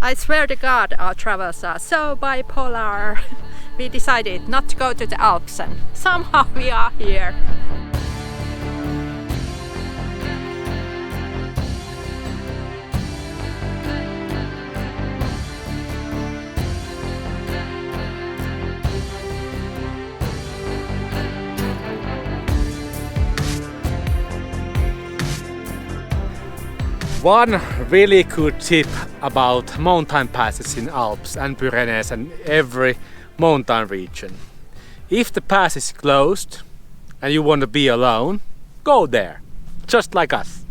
I swear to God, our travels are so bipolar. We decided not to go to the Alps and somehow we are here. One really good tip about mountain passes in Alps and Pyrenees and every mountain region. If the pass is closed and you want to be alone, go there, just like us.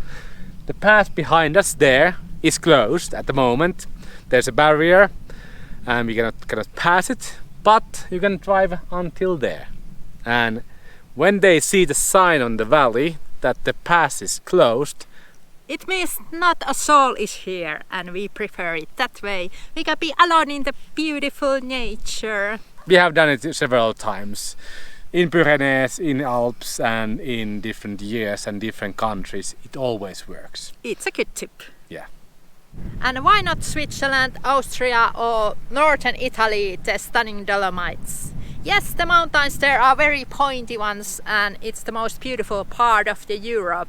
The path behind us there is closed at the moment. There's a barrier and we cannot pass it, but you can drive until there. And when they see the sign on the valley that the pass is closed, it means not a soul is here, and we prefer it that way. We can be alone in the beautiful nature. We have done it several times in Pyrenees, in Alps, and in different years and different countries. It always works. It's a good tip. Yeah. And why not Switzerland, Austria, or northern Italy, the stunning Dolomites? Yes, the mountains there are very pointy ones, and it's the most beautiful part of the Europe.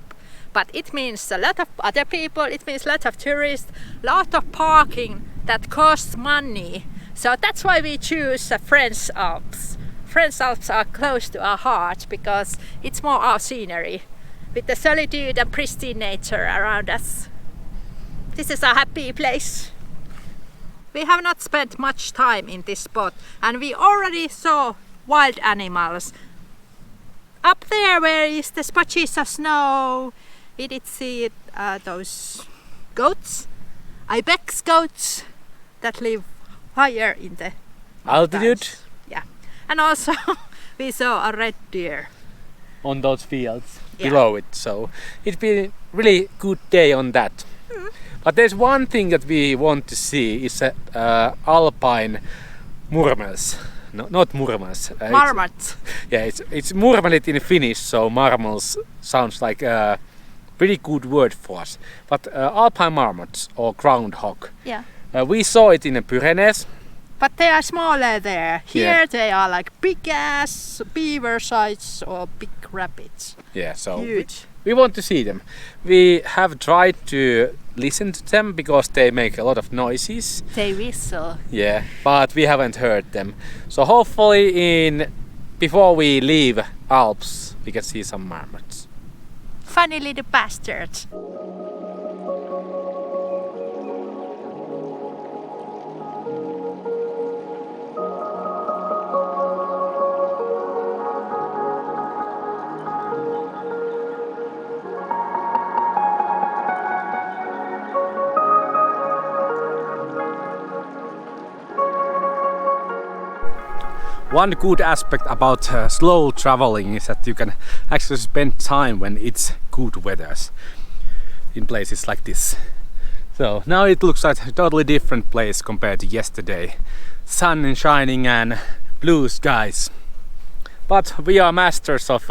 But it means a lot of other people, it means a lot of tourists, a lot of parking that costs money. So that's why we choose the French Alps. French Alps are close to our heart because it's more our scenery, with the solitude and pristine nature around us. This is a happy place. We have not spent much time in this spot and we already saw wild animals. Up there where is the spotches of snow, we did see those goats, ibex goats that live higher in the altitude. mountains. Yeah, and also we saw a red deer on those fields below it. So it's been a really good day on that. But there's one thing that we want to see is alpine murmels. No, not murmels. Marmots. It's murmelit in Finnish, so marmels sounds like a pretty good word for us. But alpine marmots or groundhog. Yeah. We saw it in the Pyrenees. But they are smaller there. Here they are like big ass beaver size or big rabbits. Yeah, so huge. We want to see them. We have tried to listen to them because they make a lot of noises. They whistle. Yeah, but we haven't heard them. So hopefully before we leave Alps, we can see some marmots. Funny little bastards. One good aspect about slow traveling is that you can actually spend time when it's good weather in places like this. So now it looks like a totally different place compared to yesterday. Sun shining and blue skies. But we are masters of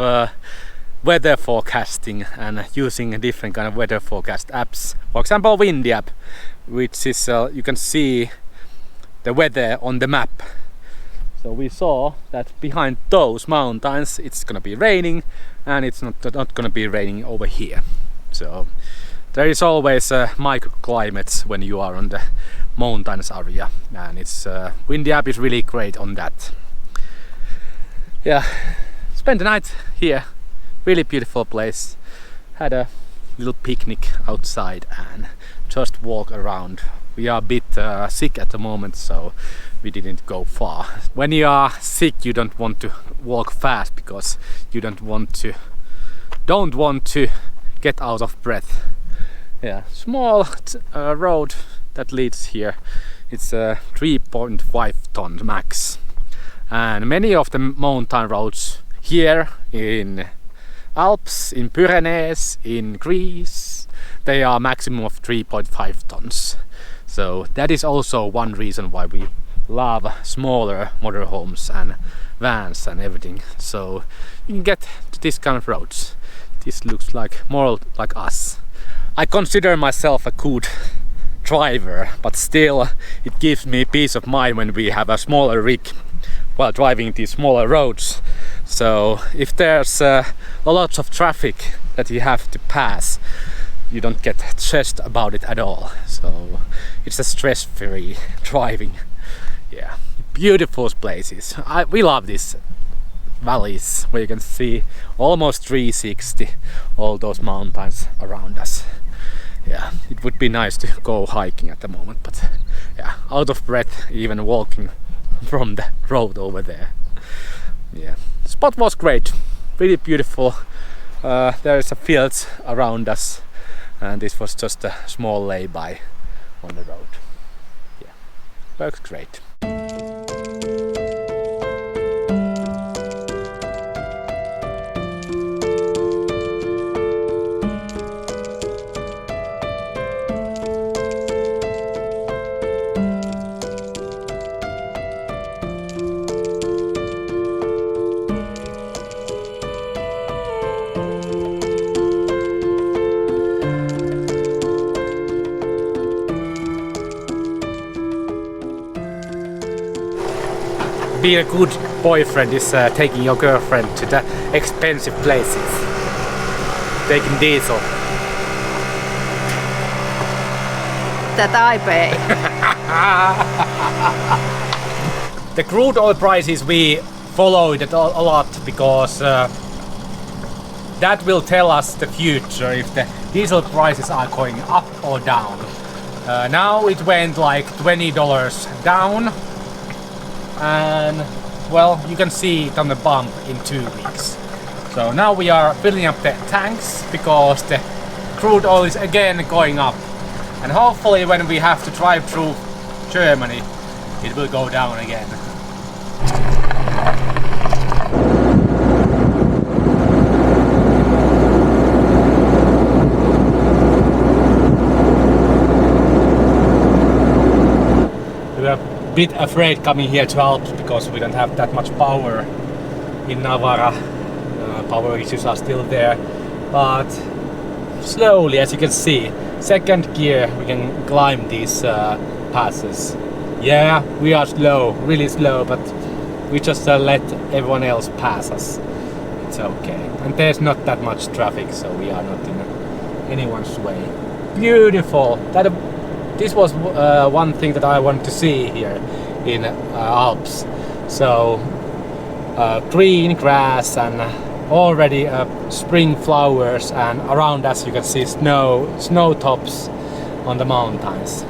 weather forecasting and using different kind of weather forecast apps. For example, Windy app, which is you can see the weather on the map. So we saw that behind those mountains it's gonna be raining, and it's not gonna be raining over here. So there is always microclimates when you are on the mountains area, and it's Windy app is really great on that. Yeah, spent the night here, really beautiful place. Had a little picnic outside and just walk around. We are a bit sick at the moment, so we didn't go far. When you are sick, you don't want to walk fast because you don't want to get out of breath. Yeah, small road that leads here. It's 3.5 ton max, and many of the mountain roads here in Alps, in Pyrenees, in Greece, they are maximum of 3.5 tons. So that is also one reason why we love smaller motorhomes and vans and everything. So you can get to this kind of roads. This looks like more like us. I consider myself a good driver, but still it gives me peace of mind when we have a smaller rig while driving these smaller roads. So if there's a lot of traffic that you have to pass, you don't get stressed about it at all. So it's a stress-free driving. Yeah, beautiful places. We love these valleys where you can see almost 360 all those mountains around us. Yeah, it would be nice to go hiking at the moment, but yeah, out of breath even walking from the road over there. Yeah, spot was great, really beautiful. There is a field around us, and this was just a small lay-by on the road. Yeah, works great. Being a good boyfriend is taking your girlfriend to the expensive places. Taking diesel. That I pay. The crude oil prices we followed it a lot because that will tell us the future if the diesel prices are going up or down. Now it went like $20 down. And well, you can see it on the bump in 2 weeks. So now we are filling up the tanks because the crude oil is again going up, and hopefully when we have to drive through Germany it will go down again. Bit afraid coming here to Alps because we don't have that much power in Navarra. Power issues are still there, but slowly, as you can see, second gear we can climb these passes. Yeah, we are slow, really slow, but we just let everyone else pass us. It's okay, and there's not that much traffic, so we are not in anyone's way. Beautiful. This was one thing that I wanted to see here in Alps. So green grass and already spring flowers, and around us you can see snow tops on the mountains.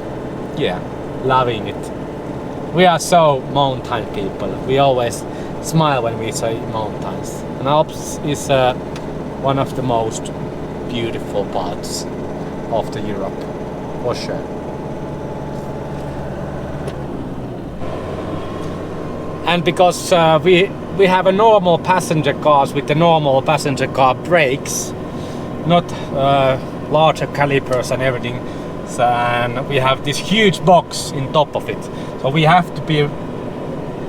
Yeah, loving it. We are so mountain people. We always smile when we say mountains. And Alps is one of the most beautiful parts of the Europe, for sure. And because we have a normal passenger cars with the normal passenger car brakes, not larger calipers and everything, so, and we have this huge box in top of it, so we have to be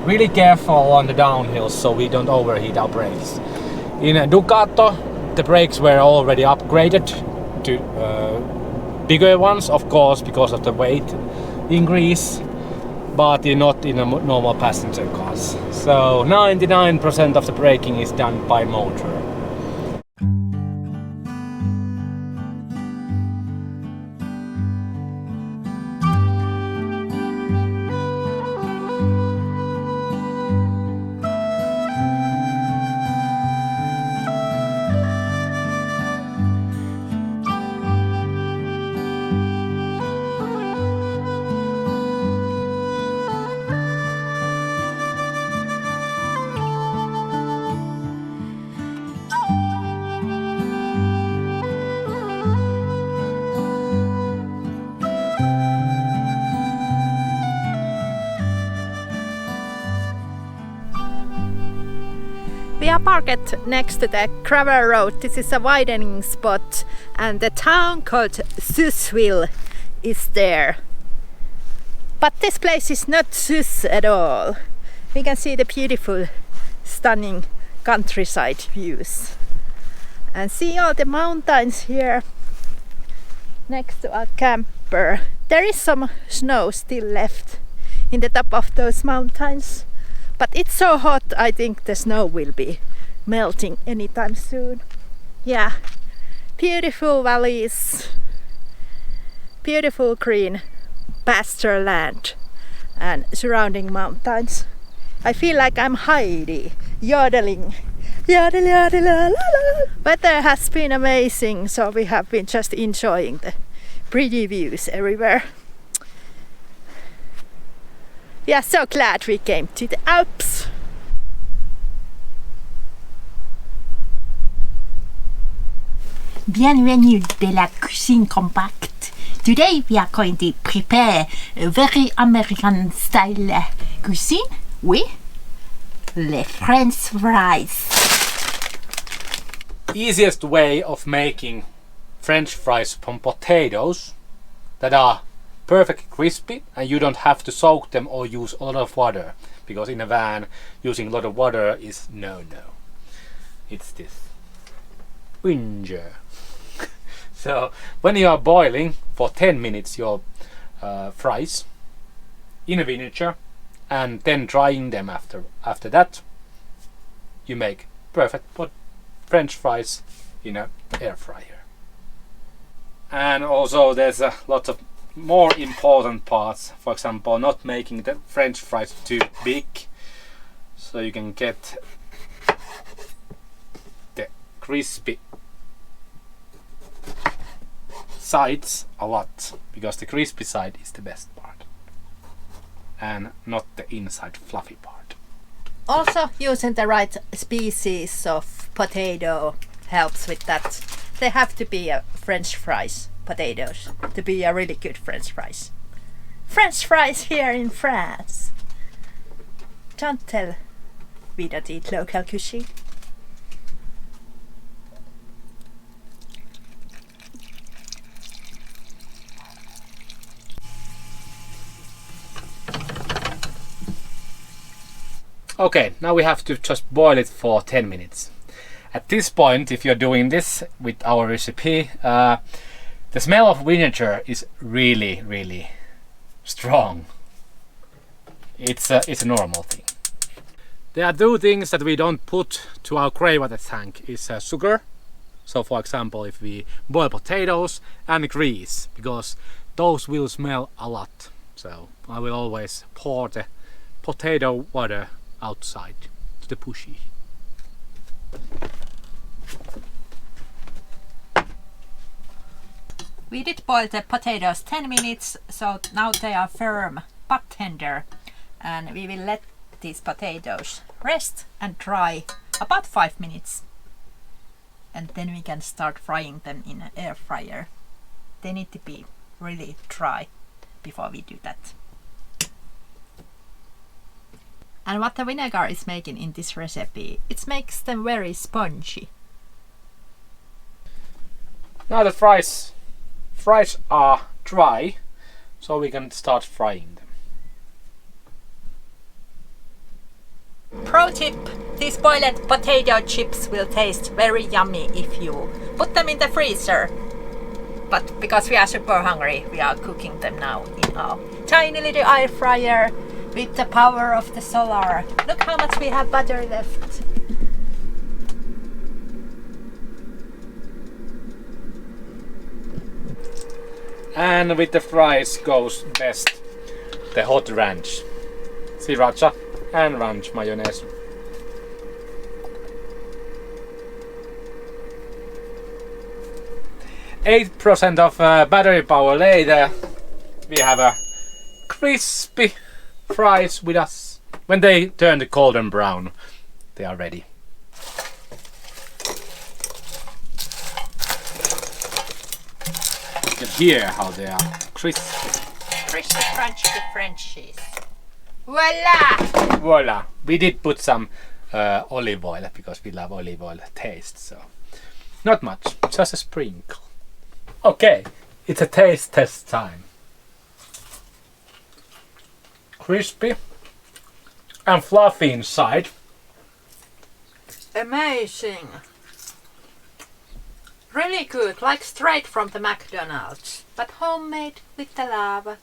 really careful on the downhills so we don't overheat our brakes. In Ducato the brakes were already upgraded to bigger ones, of course, because of the weight increase, but not in a normal passenger cars. So 99% of the braking is done by motor. We are parked next to the gravel road. This is a widening spot, and the town called Susville is there. But this place is not Sus at all. We can see the beautiful, stunning countryside views. And see all the mountains here next to our camper. There is some snow still left in the top of those mountains, but it's so hot, I think the snow will be melting anytime soon. Yeah, beautiful valleys, beautiful green pasture land and surrounding mountains. I feel like I'm Heidi, yodeling. Yodel, yodel, la, la, la. Weather has been amazing, so we have been just enjoying the pretty views everywhere. We are so glad we came to the Alps. Bienvenue de la cuisine compacte. Today we are going to prepare a very American style cuisine with the French fries. Easiest way of making French fries from potatoes that are perfectly crispy and you don't have to soak them or use a lot of water, because in a van using a lot of water is no. It's this vinegar. So when you are boiling for 10 minutes your fries in a vinegar and then drying them after that, you make perfect French fries in an air fryer. And also there's a lot of more important parts, for example not making the French fries too big, so you can get the crispy sides a lot, because the crispy side is the best part and not the inside fluffy part. Also, using the right species of potato helps with that. They have to be French fries potatoes to be a really good French fries. French fries here in France. Don't tell we don't eat local cuisine. Okay, now we have to just boil it for 10 minutes. At this point, if you're doing this with our recipe, the smell of vinegar is really strong. It's a normal thing. There are two things that we don't put to our grey water tank. Is sugar. So for example, if we boil potatoes, and grease, because those will smell a lot. So I will always pour the potato water outside to the bushes. We did boil the potatoes 10 minutes, so now they are firm but tender, and we will let these potatoes rest and dry about 5 minutes, and then we can start frying them in an air fryer. They need to be really dry before we do that. And what the vinegar is making in this recipe, it makes them very spongy. Now the fries are dry, so we can start frying them. Pro tip: these boiled potato chips will taste very yummy if you put them in the freezer. But because we are super hungry, we are cooking them now in our tiny little air fryer with the power of the solar. Look how much we have butter left. And with the fries goes best the hot ranch, sriracha and ranch mayonnaise. %, of battery power later, we have a crispy fries with us. When they turn the golden brown, they are ready. You can hear how they are crispy. Crispy, crunchy Frenchies. Voila! Voila! We did put some olive oil because we love olive oil taste, so not much, just a sprinkle. Okay, it's a taste test time. Crispy and fluffy inside. Amazing! Really good, like straight from the McDonald's, but homemade with the love.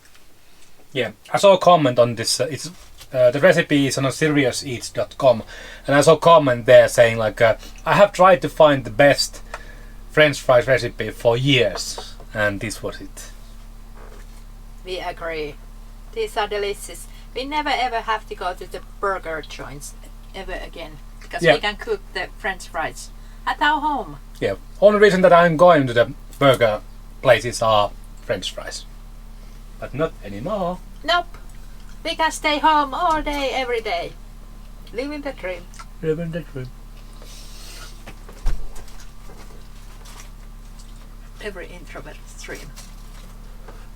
Yeah, I saw a comment on this. The recipe is on seriouseats.com, and I saw a comment there saying like, I have tried to find the best French fries recipe for years, and this was it. We agree. These are delicious. We never ever have to go to the burger joints ever again, because we can cook the French fries at our home. Yeah, only reason that I'm going to the burger places are French fries, but not anymore. Nope. We can stay home all day, every day. Living the dream. Living the dream. Every introvert's dream.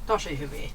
Tosi hyviä.